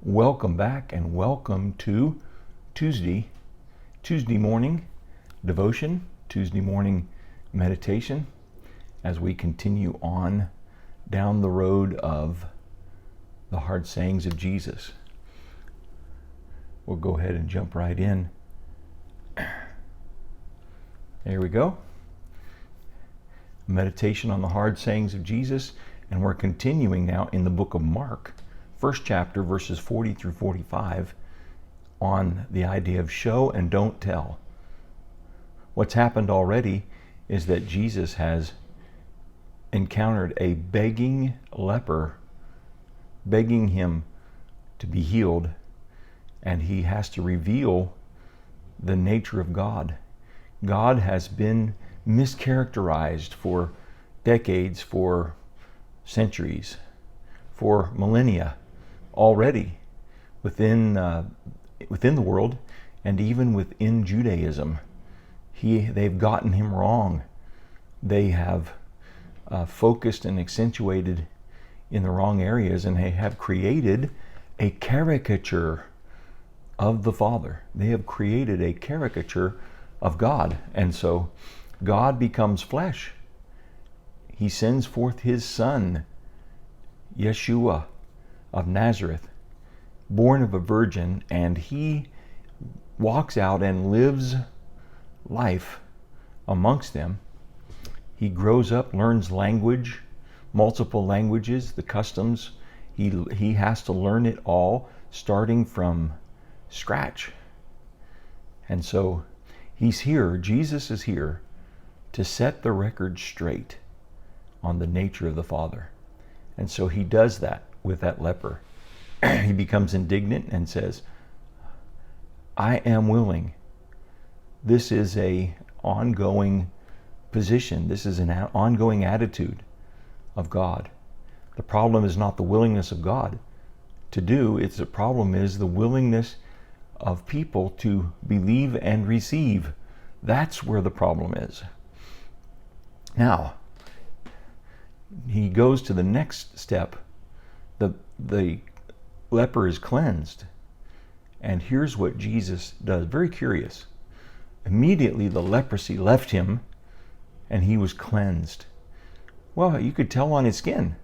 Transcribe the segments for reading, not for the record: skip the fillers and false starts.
Welcome back and welcome to Tuesday morning devotion, Tuesday morning meditation, as we continue on down the road of the hard sayings of Jesus. We'll go ahead and jump right in. There we go. Meditation on the hard sayings of Jesus, and we're continuing now in the book of Mark, first chapter, verses 40 through 45, on the idea of show and don't tell. What's happened already is that Jesus has encountered a begging leper, begging him to be healed, and he has to reveal the nature of God. God has been mischaracterized for decades, for centuries, for millennia already within the world, and even within Judaism. They've gotten him wrong. They have focused and accentuated in the wrong areas, and they have created a caricature of the Father. They have created a caricature of God. And so God becomes flesh. He sends forth his Son, Yeshua of Nazareth, born of a virgin, and he walks out and lives life amongst them. He grows up, learns language, multiple languages, the customs. He has to learn it all, starting from scratch. And so he's here, Jesus is here, to set the record straight on the nature of the Father. And so he does that with that leper. He becomes indignant and says, I am willing. This is an ongoing position. This is an ongoing attitude of God. The problem is not the willingness of God to do. The problem is the willingness of people to believe and receive. That's where the problem is. Now, he goes to the next step. The leper is cleansed. And here's what Jesus does. Very curious. Immediately the leprosy left him and he was cleansed. Well, you could tell on his skin.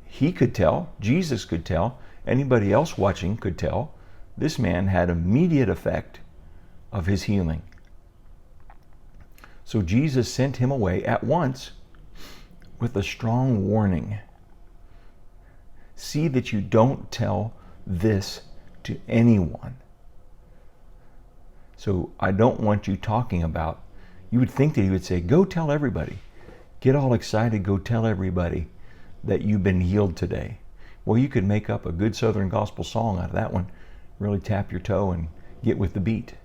He could tell. Jesus could tell. Anybody else watching could tell. This man had immediate effect of his healing. So Jesus sent him away at once with a strong warning. See that you don't tell this to anyone. So I don't want you talking about, you would think that he would say, go tell everybody. Get all excited, go tell everybody that you've been healed today. Well, you could make up a good Southern gospel song out of that one. Really tap your toe and get with the beat.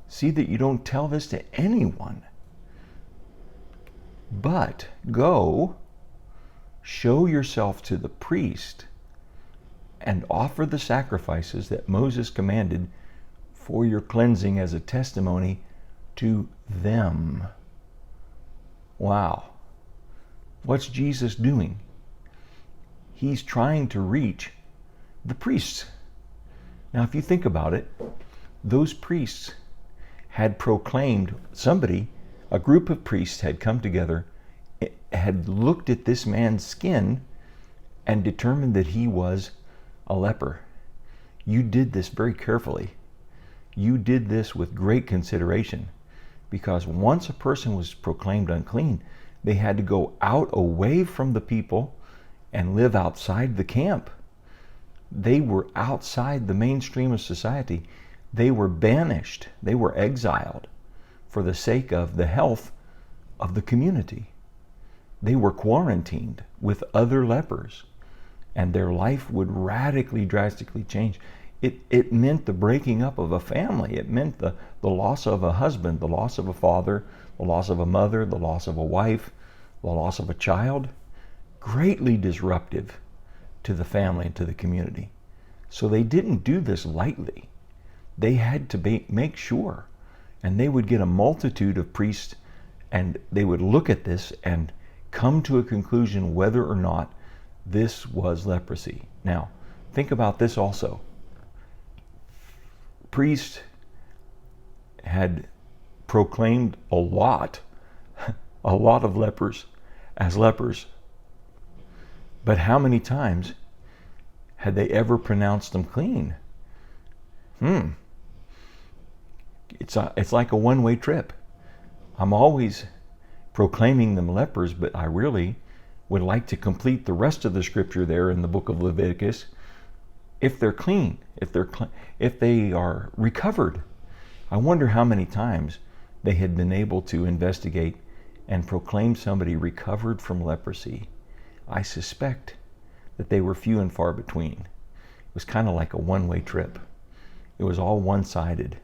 See that you don't tell this to anyone. But go, show yourself to the priest, and offer the sacrifices that Moses commanded for your cleansing as a testimony to them. Wow. What's Jesus doing? He's trying to reach the priests. Now, if you think about it, those priests had proclaimed, a group of priests had come together, had looked at this man's skin and determined that he was a leper. You did this very carefully. You did this with great consideration, because once a person was proclaimed unclean, they had to go out away from the people and live outside the camp. They were outside the mainstream of society. They were banished. They were exiled for the sake of the health of the community. They were quarantined with other lepers, and their life would radically, drastically change. It meant the breaking up of a family. It meant the loss of a husband, the loss of a father, the loss of a mother, the loss of a wife, the loss of a child. Greatly disruptive to the family and to the community. So they didn't do this lightly. They had to make sure. And they would get a multitude of priests, and they would look at this and come to a conclusion whether or not this was leprosy. Now, think about this also. Priests had proclaimed a lot of lepers as lepers. But how many times had they ever pronounced them clean? It's like a one-way trip. I'm always proclaiming them lepers, but I really would like to complete the rest of the scripture there in the book of Leviticus. If they're clean, if they are recovered. I wonder how many times they had been able to investigate and proclaim somebody recovered from leprosy. I suspect that they were few and far between. It was kind of like a one-way trip. It was all one-sided.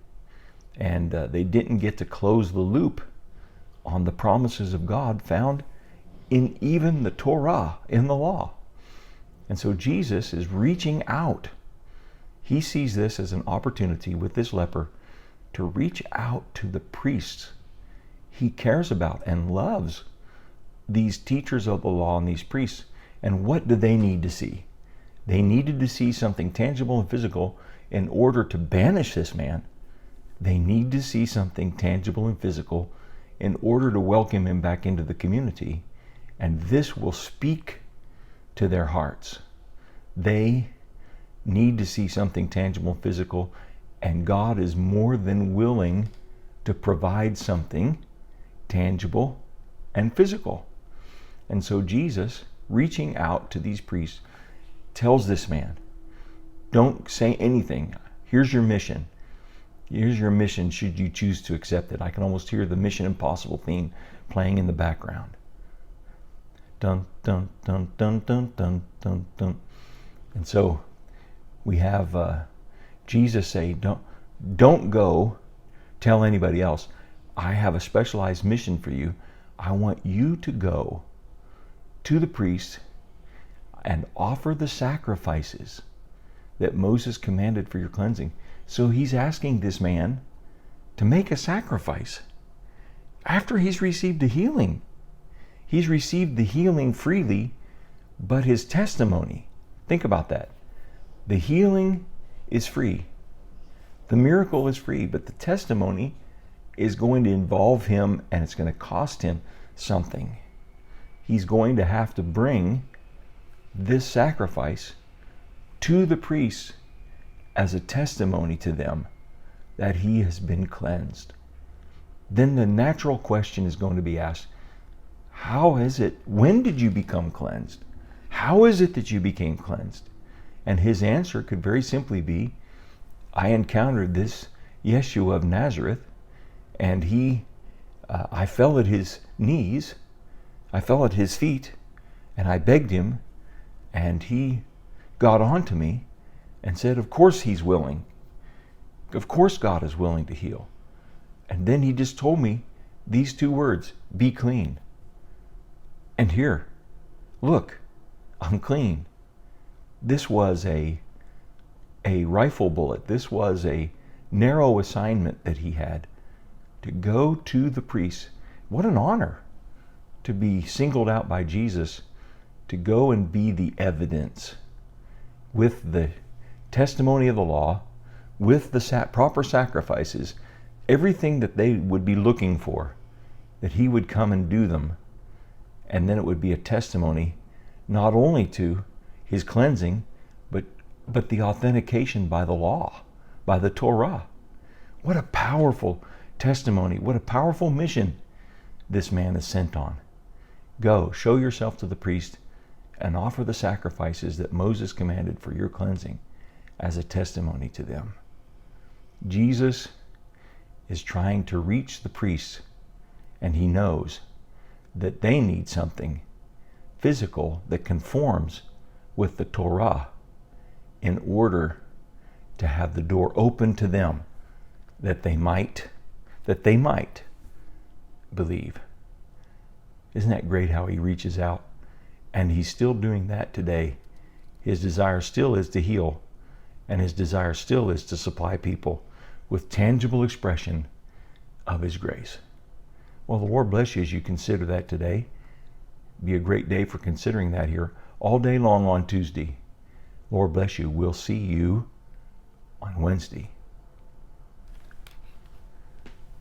And they didn't get to close the loop on the promises of God found in even the Torah, in the law. And so Jesus is reaching out. He sees this as an opportunity with this leper to reach out to the priests he cares about and loves, these teachers of the law and these priests. And what do they need to see? They needed to see something tangible and physical in order to banish this man. They need to see something tangible and physical in order to welcome him back into the community. And this will speak to their hearts. They need to see something tangible and physical, and God is more than willing to provide something tangible and physical. And so Jesus, reaching out to these priests, tells this man, don't say anything. Here's your mission. Here's your mission should you choose to accept it. I can almost hear the Mission Impossible theme playing in the background. Dun, dun, dun, dun, dun, dun, dun, dun. And so we have Jesus say, don't go tell anybody else. I have a specialized mission for you. I want you to go to the priest and offer the sacrifices that Moses commanded for your cleansing. So he's asking this man to make a sacrifice after he's received the healing. He's received the healing freely, but his testimony, think about that. The healing is free. The miracle is free, but the testimony is going to involve him, and it's going to cost him something. He's going to have to bring this sacrifice to the priests as a testimony to them that he has been cleansed. Then the natural question is going to be asked, how is it, when did you become cleansed? How is it that you became cleansed? And his answer could very simply be, I encountered this Yeshua of Nazareth, and I fell at his knees, I fell at his feet, and I begged him, and he got onto me and said, of course he's willing. Of course God is willing to heal. And then he just told me these two words, be clean. And here, look, I'm clean. This was a rifle bullet. This was a narrow assignment that he had to go to the priests. What an honor to be singled out by Jesus to go and be the evidence with the testimony of the law, with the proper sacrifices, everything that they would be looking for, that he would come and do them. And then it would be a testimony not only to his cleansing, but the authentication by the law, by the Torah. What a powerful testimony, what a powerful mission this man is sent on. Go, show yourself to the priest and offer the sacrifices that Moses commanded for your cleansing as a testimony to them. Jesus is trying to reach the priests, and he knows that they need something physical that conforms with the Torah in order to have the door open to them that they might believe. Isn't that great how he reaches out? And he's still doing that today. His desire still is to heal, and his desire still is to supply people with tangible expression of his grace. Well, the Lord bless you as you consider that today. Be a great day for considering that here all day long on Tuesday. Lord bless you. We'll see you on Wednesday.